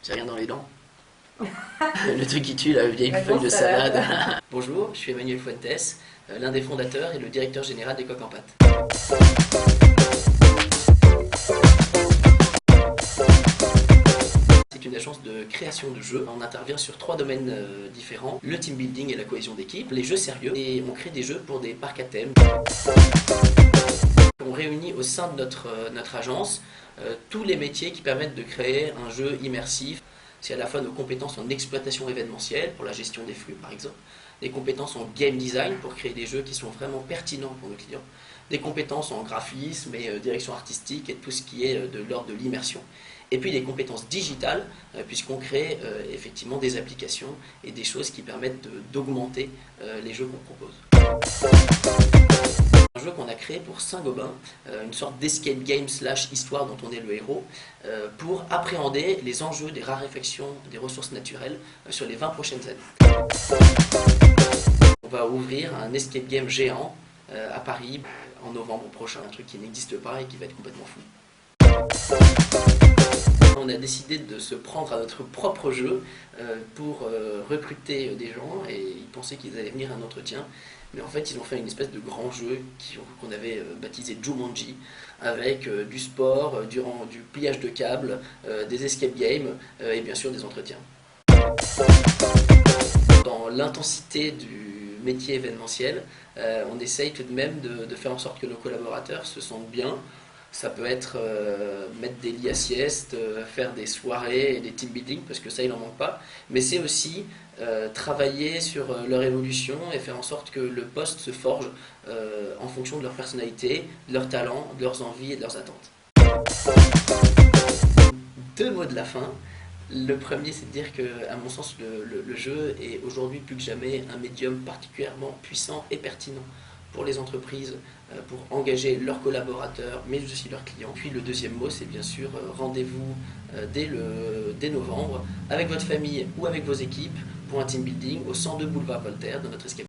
J'ai rien dans les dents. Le truc qui tue, la vieille feuille de salade. Bonjour, je suis Emmanuel Fuentes, l'un des fondateurs et le directeur général des Coques en Pâte. C'est une agence de création de jeux. On intervient sur 3 domaines différents, le team building et la cohésion d'équipe, les jeux sérieux, et on crée des jeux pour des parcs à thème. On réunit au sein de notre agence tous les métiers qui permettent de créer un jeu immersif. C'est à la fois nos compétences en exploitation événementielle, pour la gestion des flux par exemple, des compétences en game design pour créer des jeux qui sont vraiment pertinents pour nos clients, des compétences en graphisme et direction artistique et tout ce qui est de l'ordre de l'immersion. Et puis des compétences digitales, puisqu'on crée effectivement des applications et des choses qui permettent d'augmenter les jeux qu'on propose. Un jeu qu'on a créé pour Saint-Gobain, une sorte d'escape game / histoire dont on est le héros, pour appréhender les enjeux des raréfactions des ressources naturelles sur les 20 prochaines années. On va ouvrir un escape game géant à Paris en novembre prochain, un truc qui n'existe pas et qui va être complètement fou. On a décidé de se prendre à notre propre jeu pour recruter des gens, et ils pensaient qu'ils allaient venir à un entretien, mais en fait ils ont fait une espèce de grand jeu qu'on avait baptisé Jumanji, avec du sport, du pliage de câbles, des escape games et bien sûr des entretiens. Dans l'intensité du métier événementiel, on essaye tout de même de faire en sorte que nos collaborateurs se sentent bien. Ça peut être mettre des lits à sieste, faire des soirées et des team building, parce que ça il n'en manque pas, mais c'est aussi travailler sur leur évolution et faire en sorte que le poste se forge en fonction de leur personnalité, de leurs talents, de leurs envies et de leurs attentes. 2 mots de la fin. Le premier, c'est de dire que, à mon sens, le jeu est aujourd'hui plus que jamais un médium particulièrement puissant et pertinent pour les entreprises, pour engager leurs collaborateurs, mais aussi leurs clients. Puis le deuxième mot, c'est bien sûr rendez-vous dès novembre avec votre famille ou avec vos équipes pour un team building au 102 boulevard Voltaire dans notre escape.